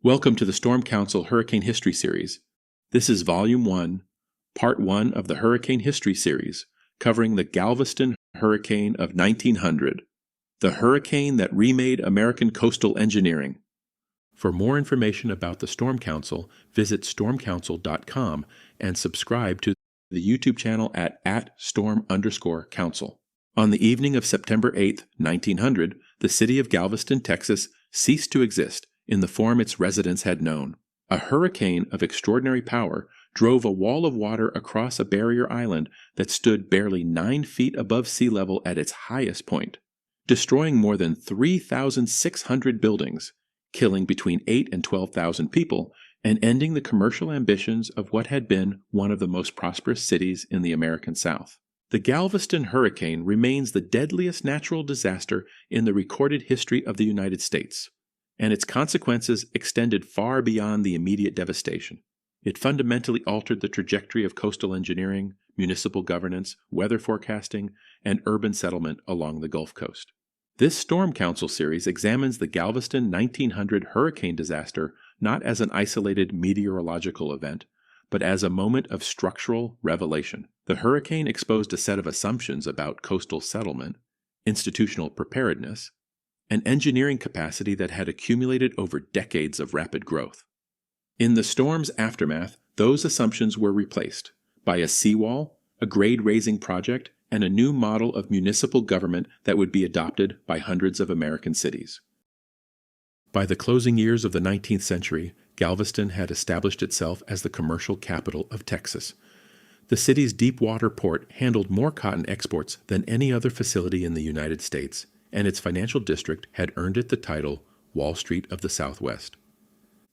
Welcome to the Storm Council Hurricane History Series. This is Volume 1, Part 1 of the Hurricane History Series, covering the Galveston Hurricane of 1900, the hurricane that remade American coastal engineering. For more information about the Storm Council, visit stormcouncil.com and subscribe to the YouTube channel at @storm_council. On the evening of September 8, 1900, the city of Galveston, Texas, ceased to exist in the form its residents had known. A hurricane of extraordinary power drove a wall of water across a barrier island that stood barely 9 feet above sea level at its highest point, destroying more than 3,600 buildings, killing between 8,000 and 12,000 people, and ending the commercial ambitions of what had been one of the most prosperous cities in the American South. The Galveston Hurricane remains the deadliest natural disaster in the recorded history of the United States, and its consequences extended far beyond the immediate devastation. It fundamentally altered the trajectory of coastal engineering, municipal governance, weather forecasting, and urban settlement along the Gulf Coast. This Storm Council series examines the Galveston 1900 hurricane disaster not as an isolated meteorological event, but as a moment of structural revelation. The hurricane exposed a set of assumptions about coastal settlement, institutional preparedness, and engineering capacity that had accumulated over decades of rapid growth. In the storm's aftermath, those assumptions were replaced by a seawall, a grade-raising project, and a new model of municipal government that would be adopted by hundreds of American cities. By the closing years of the 19th century, Galveston had established itself as the commercial capital of Texas. The city's deep-water port handled more cotton exports than any other facility in the United States, and its financial district had earned it the title Wall Street of the Southwest.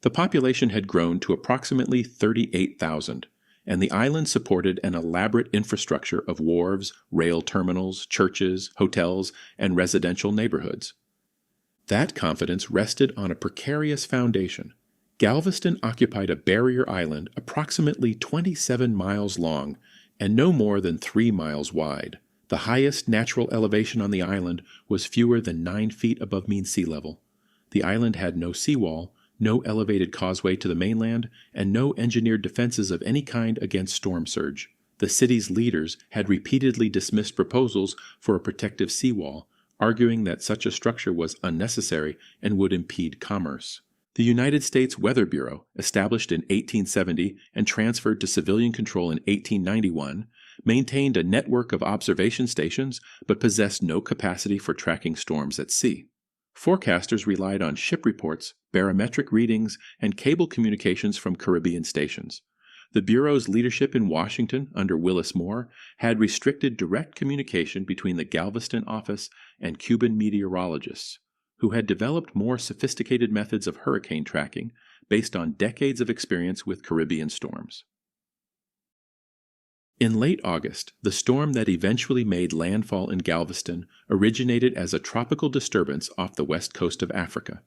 The population had grown to approximately 38,000, and the island supported an elaborate infrastructure of wharves, rail terminals, churches, hotels, and residential neighborhoods. That confidence rested on a precarious foundation. Galveston occupied a barrier island approximately 27 miles long and no more than 3 miles wide. The highest natural elevation on the island was fewer than 9 feet above mean sea level. The island had no seawall, no elevated causeway to the mainland, and no engineered defenses of any kind against storm surge. The city's leaders had repeatedly dismissed proposals for a protective seawall, arguing that such a structure was unnecessary and would impede commerce. The United States Weather Bureau, established in 1870 and transferred to civilian control in 1891, maintained a network of observation stations but possessed no capacity for tracking storms at sea. Forecasters relied on ship reports, barometric readings, and cable communications from Caribbean stations. The Bureau's leadership in Washington under Willis Moore had restricted direct communication between the Galveston office and Cuban meteorologists, who had developed more sophisticated methods of hurricane tracking based on decades of experience with Caribbean storms. In late August, the storm that eventually made landfall in Galveston originated as a tropical disturbance off the west coast of Africa.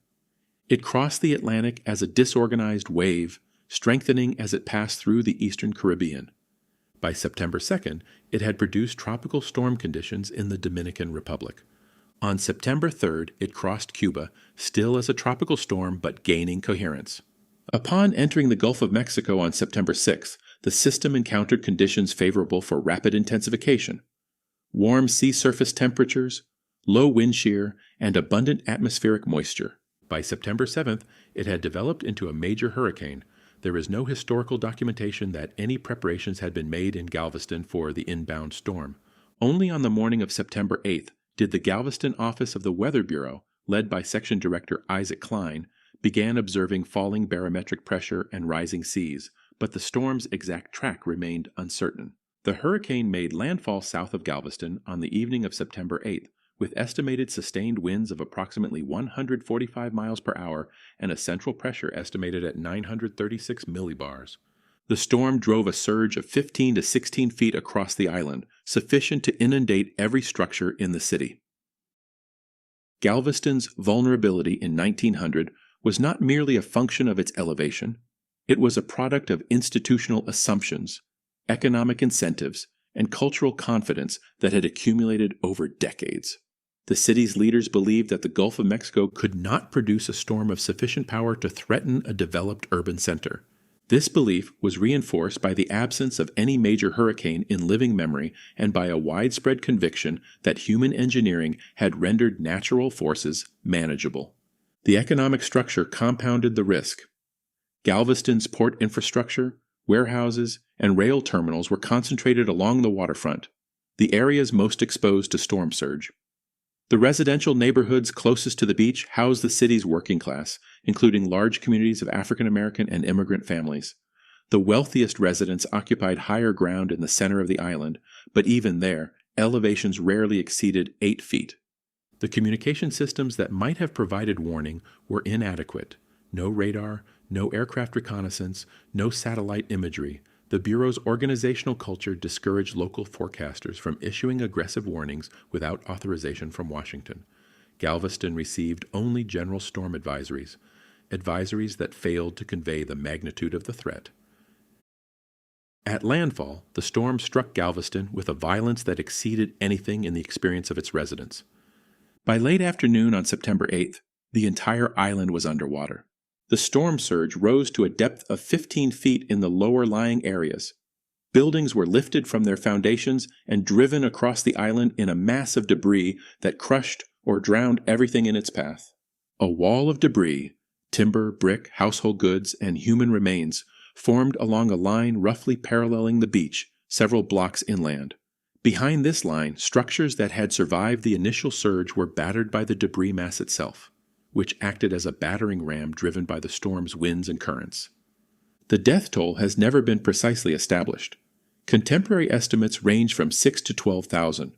It crossed the Atlantic as a disorganized wave, strengthening as it passed through the eastern Caribbean. By September 2nd, it had produced tropical storm conditions in the Dominican Republic. On September 3rd, it crossed Cuba, still as a tropical storm but gaining coherence. Upon entering the Gulf of Mexico on September 6th, the system encountered conditions favorable for rapid intensification. Warm sea surface temperatures, low wind shear, and abundant atmospheric moisture. By September 7th, it had developed into a major hurricane. There is no historical documentation that any preparations had been made in Galveston for the inbound storm. Only on the morning of September 8th did the Galveston office of the Weather Bureau, led by Section Director Isaac Klein, began observing falling barometric pressure and rising seas, but the storm's exact track remained uncertain. The hurricane made landfall south of Galveston on the evening of September 8th, with estimated sustained winds of approximately 145 miles per hour and a central pressure estimated at 936 millibars. The storm drove a surge of 15 to 16 feet across the island, sufficient to inundate every structure in the city. Galveston's vulnerability in 1900 was not merely a function of its elevation. It was a product of institutional assumptions, economic incentives, and cultural confidence that had accumulated over decades. The city's leaders believed that the Gulf of Mexico could not produce a storm of sufficient power to threaten a developed urban center. This belief was reinforced by the absence of any major hurricane in living memory and by a widespread conviction that human engineering had rendered natural forces manageable. The economic structure compounded the risk. Galveston's port infrastructure, warehouses, and rail terminals were concentrated along the waterfront, the areas most exposed to storm surge. The residential neighborhoods closest to the beach housed the city's working class, including large communities of African American and immigrant families. The wealthiest residents occupied higher ground in the center of the island, but even there, elevations rarely exceeded 8 feet. The communication systems that might have provided warning were inadequate. No radar, no aircraft reconnaissance, no satellite imagery. The Bureau's organizational culture discouraged local forecasters from issuing aggressive warnings without authorization from Washington. Galveston received only general storm advisories that failed to convey the magnitude of the threat. At landfall, the storm struck Galveston with a violence that exceeded anything in the experience of its residents. By late afternoon on September 8th, the entire island was underwater. The storm surge rose to a depth of 15 feet in the lower-lying areas. Buildings were lifted from their foundations and driven across the island in a mass of debris that crushed or drowned everything in its path. A wall of debris, timber, brick, household goods, and human remains, formed along a line roughly paralleling the beach, several blocks inland. Behind this line, structures that had survived the initial surge were battered by the debris mass itself, which acted as a battering ram driven by the storm's winds and currents. The death toll has never been precisely established. Contemporary estimates range from 6 to 12,000.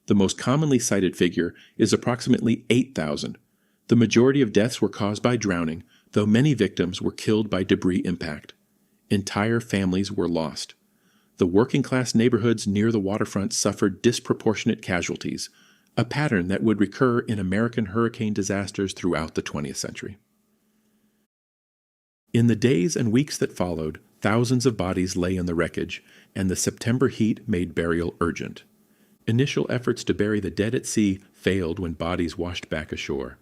The most commonly cited figure is approximately 8,000. The majority of deaths were caused by drowning, though many victims were killed by debris impact. Entire families were lost. The working-class neighborhoods near the waterfront suffered disproportionate casualties, a pattern that would recur in American hurricane disasters throughout the 20th century. In the days and weeks that followed, thousands of bodies lay in the wreckage, and the September heat made burial urgent. Initial efforts to bury the dead at sea failed when bodies washed back ashore.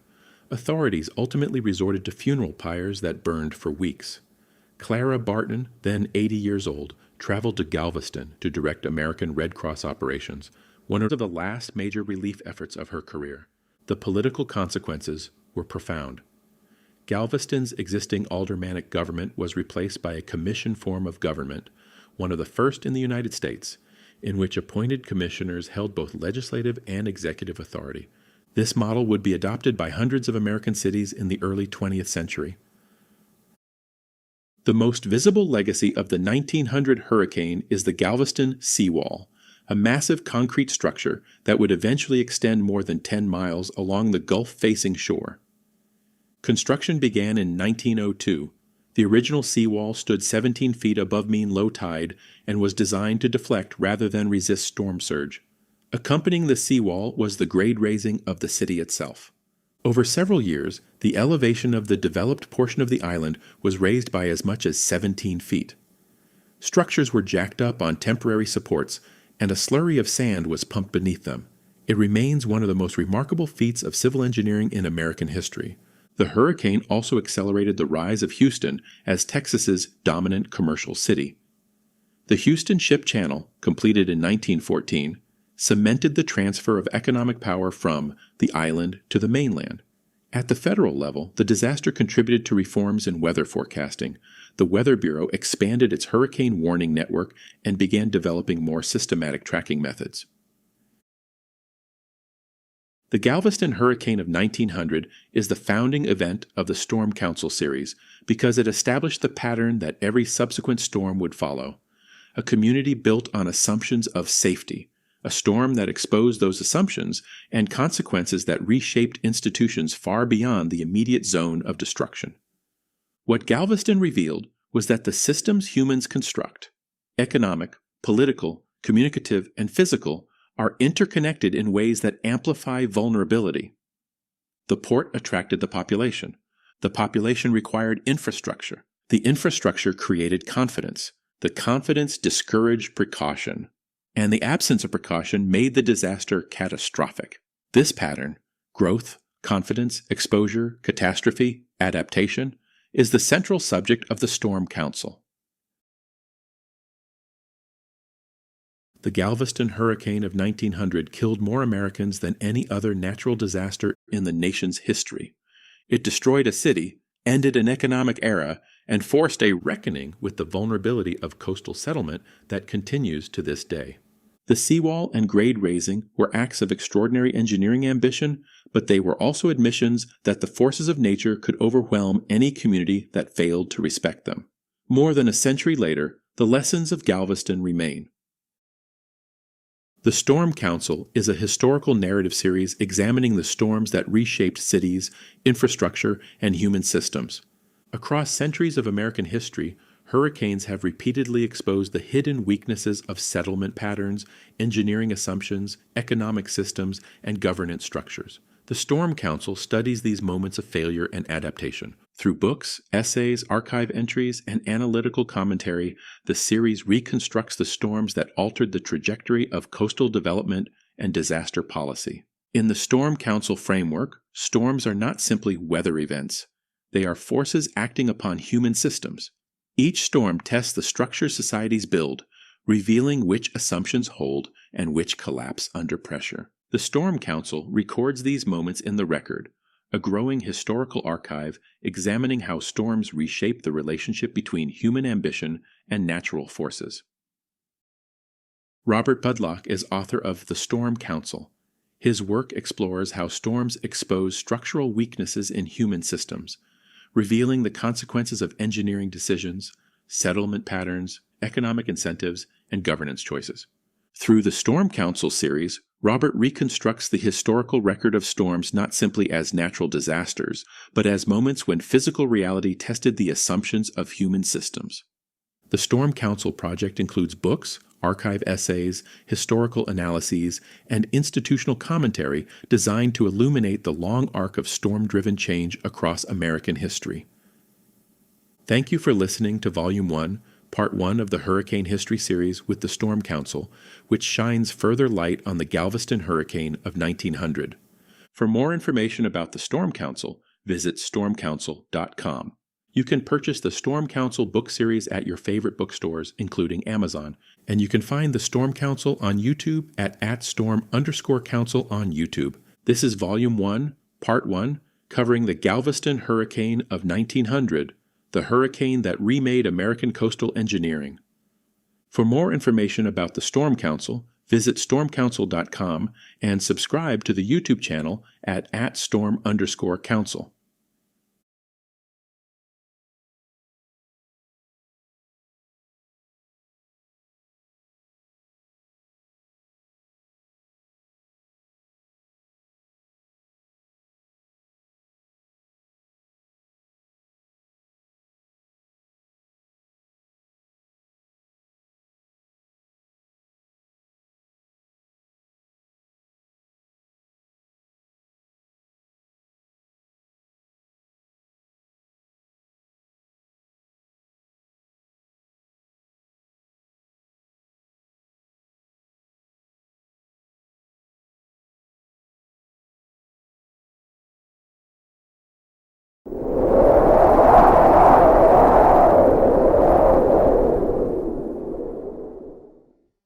Authorities ultimately resorted to funeral pyres that burned for weeks. Clara Barton, then 80 years old, traveled to Galveston to direct American Red Cross operations, one of the last major relief efforts of her career. The political consequences were profound. Galveston's existing aldermanic government was replaced by a commission form of government, one of the first in the United States, in which appointed commissioners held both legislative and executive authority. This model would be adopted by hundreds of American cities in the early 20th century. The most visible legacy of the 1900 hurricane is the Galveston seawall, a massive concrete structure that would eventually extend more than 10 miles along the Gulf-facing shore. Construction began in 1902. The original seawall stood 17 feet above mean low tide and was designed to deflect rather than resist storm surge. Accompanying the seawall was the grade raising of the city itself. Over several years, the elevation of the developed portion of the island was raised by as much as 17 feet. Structures were jacked up on temporary supports, and a slurry of sand was pumped beneath them. It remains one of the most remarkable feats of civil engineering in American history. The hurricane also accelerated the rise of Houston as Texas's dominant commercial city. The Houston Ship Channel, completed in 1914, cemented the transfer of economic power from the island to the mainland. At the federal level, the disaster contributed to reforms in weather forecasting. The Weather Bureau expanded its hurricane warning network and began developing more systematic tracking methods. The Galveston Hurricane of 1900 is the founding event of the Storm Council series because it established the pattern that every subsequent storm would follow. A community built on assumptions of safety, a storm that exposed those assumptions, and consequences that reshaped institutions far beyond the immediate zone of destruction. What Galveston revealed was that the systems humans construct, economic, political, communicative, and physical, are interconnected in ways that amplify vulnerability. The port attracted the population. The population required infrastructure. The infrastructure created confidence. The confidence discouraged precaution. And the absence of precaution made the disaster catastrophic. This pattern, growth, confidence, exposure, catastrophe, adaptation, is the central subject of the Storm Council. The Galveston Hurricane of 1900 killed more Americans than any other natural disaster in the nation's history. It destroyed a city, ended an economic era, and forced a reckoning with the vulnerability of coastal settlement that continues to this day. The seawall and grade raising were acts of extraordinary engineering ambition, but they were also admissions that the forces of nature could overwhelm any community that failed to respect them. More than a century later, the lessons of Galveston remain. The Storm Council is a historical narrative series examining the storms that reshaped cities, infrastructure, and human systems. Across centuries of American history, hurricanes have repeatedly exposed the hidden weaknesses of settlement patterns, engineering assumptions, economic systems, and governance structures. The Storm Council studies these moments of failure and adaptation. Through books, essays, archive entries, and analytical commentary, the series reconstructs the storms that altered the trajectory of coastal development and disaster policy. In the Storm Council framework, storms are not simply weather events. They are forces acting upon human systems. Each storm tests the structures societies build, revealing which assumptions hold and which collapse under pressure. The Storm Council records these moments in the record, a growing historical archive examining how storms reshape the relationship between human ambition and natural forces. Robert Budlock is author of The Storm Council. His work explores how storms expose structural weaknesses in human systems, revealing the consequences of engineering decisions, settlement patterns, economic incentives, and governance choices. Through the Storm Council series, Robert reconstructs the historical record of storms not simply as natural disasters, but as moments when physical reality tested the assumptions of human systems. The Storm Council project includes books, archive essays, historical analyses, and institutional commentary designed to illuminate the long arc of storm-driven change across American history. Thank you for listening to Volume 1, Part 1 of the Hurricane History Series with the Storm Council, which shines further light on the Galveston Hurricane of 1900. For more information about the Storm Council, visit stormcouncil.com. You can purchase the Storm Council book series at your favorite bookstores, including Amazon, and you can find the Storm Council on YouTube at @storm_council on YouTube. This is Volume 1, Part 1, covering the Galveston Hurricane of 1900, the hurricane that remade American coastal engineering. For more information about the Storm Council, visit stormcouncil.com and subscribe to the YouTube channel at @storm_council.